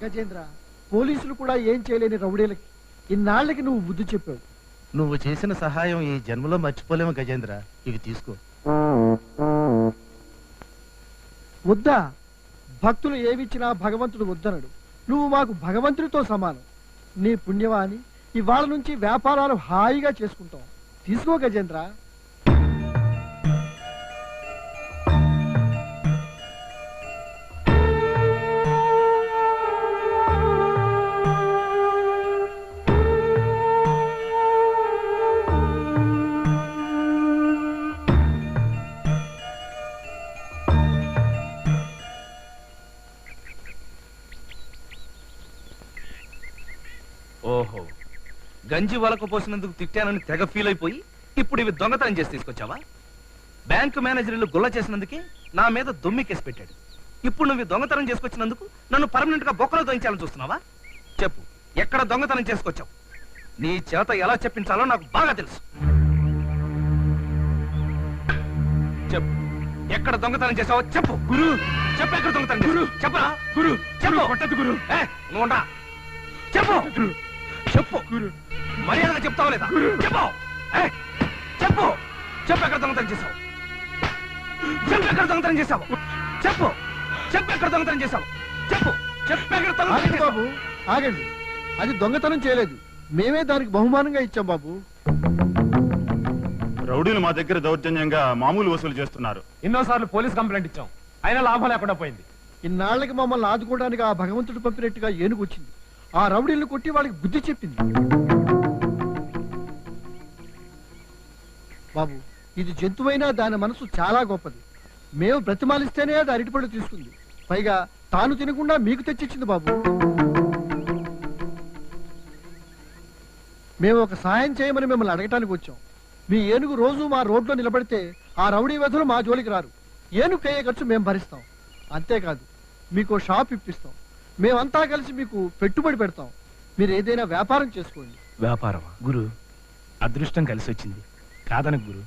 గజేంద్ర, పోలీసులు కూడా ఏం చేయలేని రౌడీలకి ఇన్నాళ్ళకి నువ్వు బుద్ధి చెప్పావు. నువ్వు చేసిన సహాయం ఈ జన్మలో మర్చిపోలేము గజేంద్ర. ఇవి తీసుకో. వద్దా? భక్తులు ఏమిచ్చినా భగవంతుడు వద్దనడు. నువ్వు మాకు భగవంతుడితో సమానం. నీ పుణ్యవాణి ఇవాళ నుంచి వ్యాపారాలు హాయిగా చేసుకుంటాం. తీసుకో గజేంద్ర. ఓహో, గంజి వలకు పోసినందుకు తిట్టానని తెగ ఫీల్ అయిపోయి ఇప్పుడు ఇవి దొంగతనం చేసి తీసుకొచ్చావా? బ్యాంకు మేనేజర్లు గుల్ల చేసినందుకే నా మీద దొమ్మి కేసు పెట్టాడు. ఇప్పుడు నువ్వు దొంగతనం చేసుకొచ్చినందుకు నన్ను పర్మనెంట్ గా బొక్కలో దొంచాలని చూస్తున్నావా? చెప్పు, ఎక్కడ దొంగతనం చేసుకొచ్చావు? నీ చేత ఎలా చెప్పించాలో నాకు బాగా తెలుసు. చెప్పు, ఎక్కడ దొంగతనం చేసావో చెప్పు. గురు చెప్పు, ఎక్కడ దొంగతనం చేసావు? చెప్పరా? గురు చెప్పు. కొట్టదు గురు. నువ్వు ఉండరా? చెప్పు చెప్పు, మర్యాదగా చెప్తావా లేదా? చెప్పు చెప్పు చెప్పు, ఎక్కడ దొంగతనం చేసావు? చెప్పు, ఎక్కడ దొంగతనం చేసావు? చెప్పు చెప్పు, ఎక్కడ దొంగతనం చేసావు? చెప్పు చెప్పు, ఎక్కడ దొంగతనం చేసావు? బాబు ఆగండి, అది దొంగతనం చేయలేదు. మేమే దానికి బహుమానంగా ఇచ్చాం బాబు. రౌడీలు మా దగ్గర దౌర్జన్యంగా మామూలు వసూలు చేస్తున్నారు. ఎన్నోసార్లు పోలీస్ కంప్లైంట్ ఇచ్చాం, అయినా లాభం లేకుండా పోయింది. ఇన్నాళ్ళకి మమ్మల్ని ఆదుకోవడానికి ఆ భగవంతుడు పంపినట్టుగా ఏనుగు వచ్చింది. ఆ రౌడీలను కొట్టి వాళ్ళకి బుద్ధి చెప్పింది. బాబు, ఇది జంతువైనా దాని మనసు చాలా గొప్పది. మేము బ్రతిమాలిస్తేనే అది అరటిపళ్ళు తీసుకుంది. పైగా తాను తినకుండా మీకు తెచ్చిచ్చింది బాబు. మేము ఒక సాయం చేయమని మిమ్మల్ని అడగటానికి వచ్చాం. మీ ఏనుగు రోజు మా రోడ్లో నిలబడితే ఆ రౌడీ వెధలు మా జోలికి రారు. ఏనుగు అయ్యే ఖర్చు మేము భరిస్తాం. అంతేకాదు, మీకు షాప్ ఇప్పిస్తాం. మేమంతా కలిసి మీకు పెట్టుబడి పెడతాం. మీరు ఏదైనా వ్యాపారం చేసుకోండి. వ్యాపారమా? గురు, అదృష్టం కలిసి వచ్చింది కాదనకు గురు.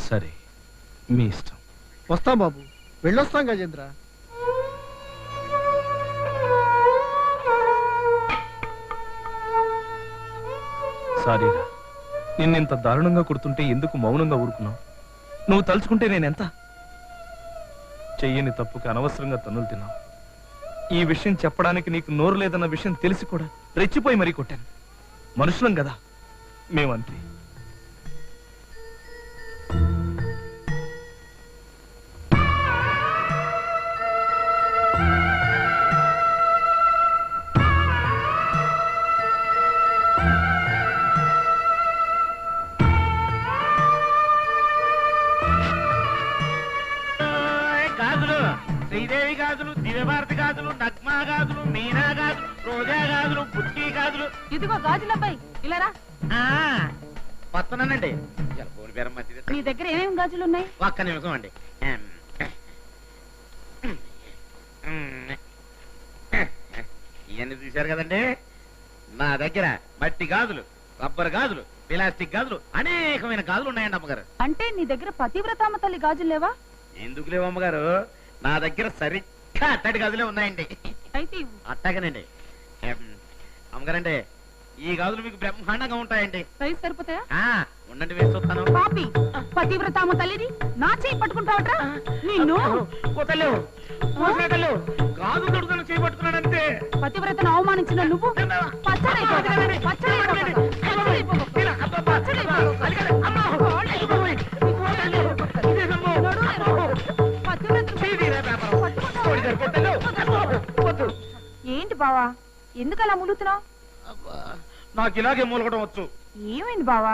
సరే, మీ ఇష్టం. వస్తాం బాబు, వెళ్ళొస్తాం గజేంద్ర. సారీరా, నిన్నెంత దారుణంగా కొడుతుంటే ఎందుకు మౌనంగా ఊరుకున్నావు? నువ్వు తలుచుకుంటే నేనెంత చెయ్యని తప్పుకి అనవసరంగా తన్నులు తిన్నావు. ఈ విషయం చెప్పడానికి నీకు నోరు లేదన్న విషయం తెలిసి కూడా రెచ్చిపోయి మరీ కొట్టాను. మనుషులం కదా మేమంతే. శ్రీదేవి గాజులు, దివ్యభారతి గాజులు, నగ్మా గాజులు, మీనా గాజులు, రోజా గాజులు, బుచ్చి గాజులు. ఇదిగో గాజులు అబ్బాయి, ఇలా వస్తున్నానండి. నీ దగ్గర ఏమేమి గాజులు ఉన్నాయి? ఒక్క నిమిషం అండి. ఇవన్నీ చూశారు కదండి. నా దగ్గర మట్టి గాజులు, రబ్బర్ గాజులు, ప్లాస్టిక్ గాజులు, అనేకమైన గాజులు ఉన్నాయండి అమ్మగారు. అంటే నీ దగ్గర పతివ్రతామ తల్లి గాజులు లేవా? ఎందుకు లేవు అమ్మగారు, నా దగ్గర సరిగ్గా అట్టడి గాజులే ఉన్నాయండి. అయితే అట్టగానండి అమ్మగారండి. ఈ గాజులు మీకు బ్రహ్మాండంగా ఉంటాయండి. సైజ్ సరిపోతాయా? ఉండండి, వేసి చూస్తాను. పాపి, పతివ్రతామ తల్లిని నా చేయి పట్టుకుంటావట్రా? నిన్ను గాజు దొడుకుని చేపట్టుకున్నాడంతే. పతివ్రతను అవమానించిన నువ్వు ఏంటి బావా, ఎందుకు అలా ములుగుతున్నావు? నాకు ఇలాగే మూలగడం వచ్చు. ఏమైంది బావా?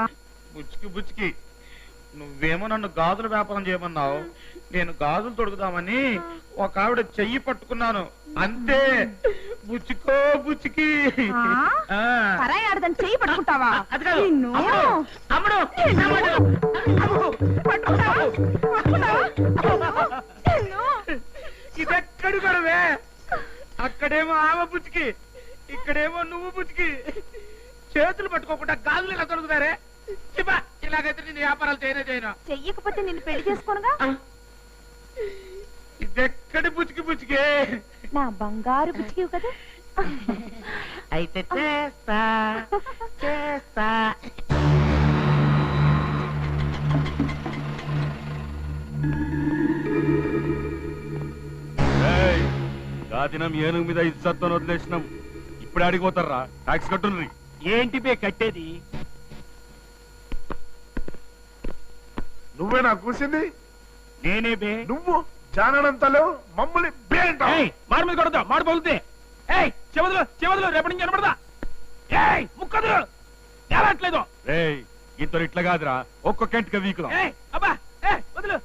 బుచ్చికి బుచ్చికి, నువ్వేమో నన్ను గాజుల వ్యాపారం చేయమన్నావు. నేను గాజులు తొడుగుదామని ఒక ఆవిడ చెయ్యి పట్టుకున్నాను అంతే. బుచ్చికో బుచ్చికి. పరాయి ఆడదని చెయ్యి పట్టుకుంటావా? ఇదెక్కడి గొడవే? అక్కడేమో ఆమె బుచ్చికి, ఇక్కడేమో నువ్వు బుచ్చికి. చేతులు పట్టుకోకుండా గాజులు ఇలా తొడుగుతారే? ఇలాగైతే నేను వ్యాపారాలు చేయను. చెయ్యకపోతే నిన్ను పెళ్లి చేసుకోనుగా. ఇదెక్కడి పుచ్చికి పుచ్చికే నా బంగారు పిచ్చికివి కదా. అయితే చేస్తా చేస్తా. దినం ఏనుగు మీద ఇజ్జత్తో వదిలేసినాం. ఇప్పుడు అడిగిపోతారా? ట్యాక్స్ కట్టుండ్రి. ఏంటి బే కట్టేది? నువ్వే నాకు కూసింది. నేనే బే. నువ్వు జానంతలో మమ్మల్ని మాడి మీద కొడతా మాడి పగులుతే. చెవదులు చెవదులు రేపటి నుంచి కనబడదా? ముక్కదులు ఎలాట్లేదు. ఇద్దరు ఇట్లా కాదురా, ఒక్కొక్క ఇంటికి వీకుదాం. అబ్బా వదులు.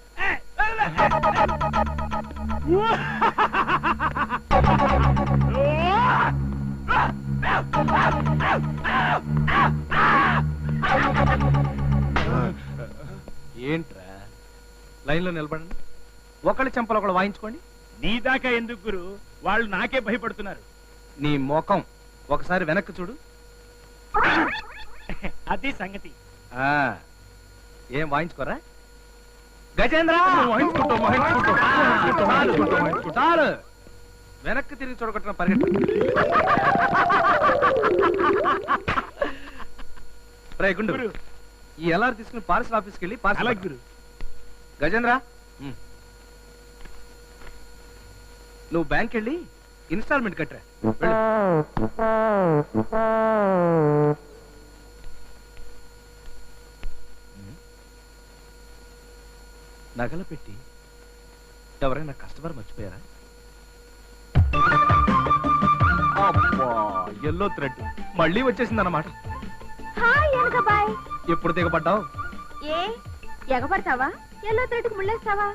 ఏంట్రా లైన్ లో నిలబడండి, ఒకళ్ళ చెంపలు ఒకళ్ళు వాయించుకోండి. నీ దాకా ఎందుకు గురు? వాళ్ళు నాకే భయపడుతున్నారు. నీ ముఖం ఒకసారి వెనక్కి చూడు. అది సంగతి. ఏం వాయించుకోరా? గజేంద్ర చాలు, వెనక్కి తిరిగి చూడగొట్టిన పరిగెట్టు. రే గుండు, ఈ ఎల్ఆర్ తీసుకుని పార్సల్ ఆఫీస్కి వెళ్ళి పార్సల్ గురు. గజేంద్ర నువ్వు బ్యాంక్ వెళ్ళి ఇన్స్టాల్మెంట్ కట్టరా. నగల పెట్టి ఎవరైనా కస్టమర్ మర్చిపోయారా? అబ్బా, ఎల్లో థ్రెడ్ మళ్ళీ వచ్చేసింది అన్నమాట. ఎప్పుడు దిగబడ్డావు? ఏ ఎగబడతావా? ఎల్లో థ్రెడ్కి ముళ్ళేస్తావా?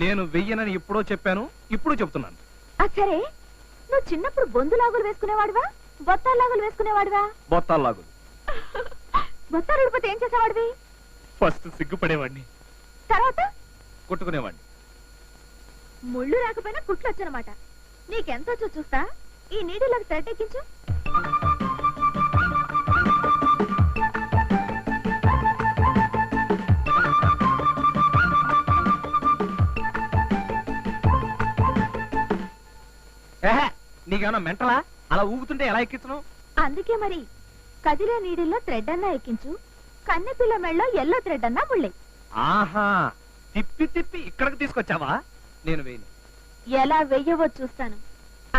నేను వెయ్యనని ఎప్పుడో చెప్పాను, ఇప్పుడు చెప్తున్నాను. సరే, నువ్వు చిన్నప్పుడు బొందు లాగులు వేసుకునేవాడివా, బొత్తాలు లాగులు వేసుకునేవాడివా? బొత్తాలు లాగులు. బొత్తాలు ఊడిపోతే ఏం చేసేవాడివి? ఫస్ట్ సిగ్గుపడేవాడిని, తర్వాత కొట్టుకునేవాడిని. ముళ్ళు రాకపోయినా కుట్లు వచ్చనమాట. నీకెంతో చూస్తా. ఈ నీడిలోకి థ్రెడ్ ఎక్కించు. నీకేమన్నా మెంటలా? అలా ఊగుతుంటే ఎలా ఎక్కించను? అందుకే మరి కదిలే నీడిల్లో థ్రెడ్ అన్నా ఎక్కించు, కన్నెపిల్ల మెళ్ళలో ఎల్లో థ్రెడ్ అన్నా ముళ్ళే. ఆహా, తిప్పి తిప్పి ఇక్కడికి తీసుకొచ్చావా? నేను వేయను. ఎలా వెయ్యవో చూస్తాను.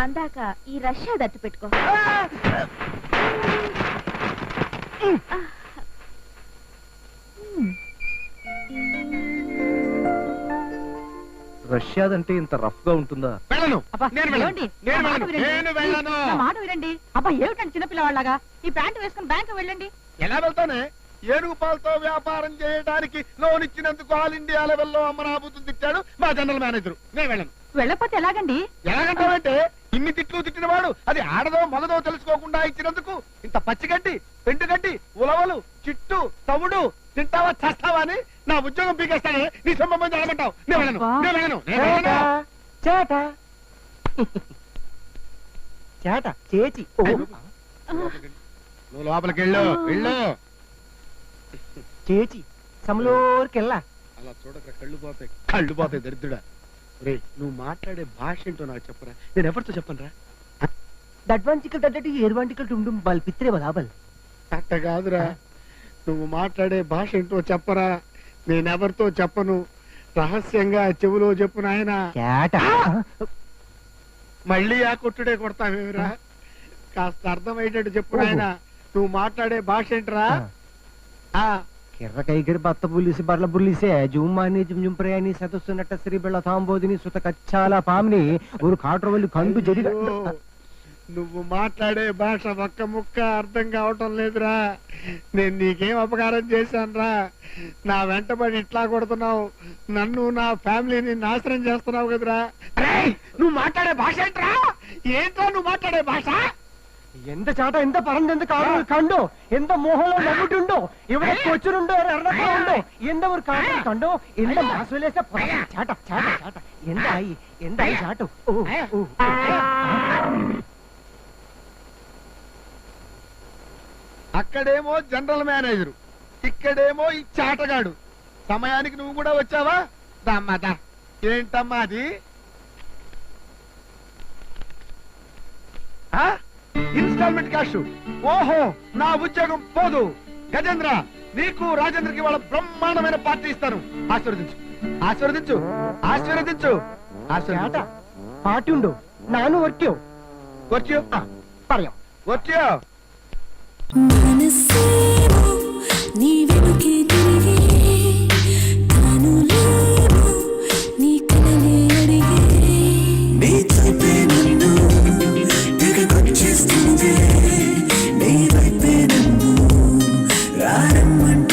అందాక ఈ రష్యా దట్టు పెట్టుకో. రష్యాదంటే ఇంత రఫ్ గా ఉంటుందా? మాట వినండి. అబ్బా ఏమిటండి చిన్నపిల్లవాళ్ళగా ఈ ప్యాంటు వేసుకుని బ్యాంకు వెళ్ళండి. ఎలా వెళ్తానే? ఏనుగు పాలతో వ్యాపారం చేయడానికి లోన్ ఇచ్చినందుకు ఆల్ ఇండియా లెవెల్లో అమ్మనాబుతులు తిట్టాడు మా జనరల్ మేనేజర్. నేను వెళ్ళను. వెళ్ళకపోతే ఎలాగండి? ఎలాగంటావంటే ఇన్ని తిట్లు తిట్టినవాడు అది ఆడదో మగదో తెలుసుకోకుండా ఇచ్చినందుకు ఇంత పచ్చిగడ్డి, పెంటుగడ్డి, ఉలవలు, చిట్టు, తవుడు తింటావా చేస్తావా అని నా ఉద్యోగం పీకేస్తానే. నీ సంబంధం జరగమంటావు. నేను వెళ్ళను, నేను వెళ్ళను, నేను వెళ్ళను. చేట చేట చేచి. నువ్వు లోపలికి వెళ్ళు, వెళ్ళు. చేచి సమలోరికెళ్ళా. అలా చూడక కళ్ళు పోతాయి దరిద్రుడా. రే, నువ్వు మాట్లాడే భాష ఏంటో నాకు చెప్పరా. నేను ఎవరితో చెప్పనురా? దడ్వాంటికల్ దడ్డటి ఏర్వాంటికల్ టుండుం బల్ పిత్రే బలాబల్. అట్ట కాదురా, నువ్వు మాట్లాడే భాష ఏంటో చెప్పరా. నేనెవరితో చెప్పను, రహస్యంగా చెవులో చెప్పు నాయన. మళ్ళీ ఆ కొట్టుడే కొడతావేమిరా? కాస్త అర్థమయ్యేటట్టు చెప్పు నాయన. నువ్వు మాట్లాడే భాష ఏంట్రా? కిర్ర కైకిరి బత్త పులిసి బర్ల పులిసే జుమ్మాని జుమ్ ప్రయాణి సతస్సునట్ట శ్రీ బిళ్ళ తాంబోదిని సుత కచ్చాల పామిని ఊరు కాట్రవల్లి కండు జరి. నువ్వు మాట్లాడే భాష ఒక్క ముక్క అర్థం కావటం లేదురా. నేను నీకేం అపకారం చేశానురా? నా వెంటబడి ఇట్లా కొడుతున్నావు, నన్ను నా ఫ్యామిలీని నాశనం చేస్తున్నావు కదరా. నువ్వు మాట్లాడే భాష ఏంట్రా? ఏంట్రా నువ్వు మాట్లాడే భాష? ఎంత చాట, ఎంత పరందెంత కాడు కండు, ఎంత మోహంలో నవ్వుతుండో, ഇവിടെ കൊച്ചുണ്ടോ എറണാകുളമുണ്ടോ, എന്താ ഒരു കാര്യം കണ്ടോ, എന്താ മാസവിലേസ చాట చాట చాట എന്തായി എന്തായി చాటు. అక్కడేమో జనరల్ మేనేజరు, ఇక్కడేమో ఈ చాటగాడు. సమయానికి నువ్వు కూడా వచ్చావా? ఏంటమ్మా అది? Instalment cash. ఓహో, నా ఉద్యోగం పోదు. గజేంద్ర, నీకు రాజేంద్రకి వాళ్ళ బ్రహ్మాండమైన పార్టీ ఇస్తాను. ఆశీర్వదించు, ఆశీర్వదించు, ఆశీర్వదించు, ఆశీర్వదించు. పార్టీ ఉండు నాను వర్క్యో వర్క్యో പറയാം వర్క్యో. మనసేమో నీ వెనుకే తిరిగే, తాను లేమో నీ కలలే అడిగే, నీ చూపే నన్ను తెగకొచ్చేస్తుంది, నీ వైపే నన్ను రారమ్మంటే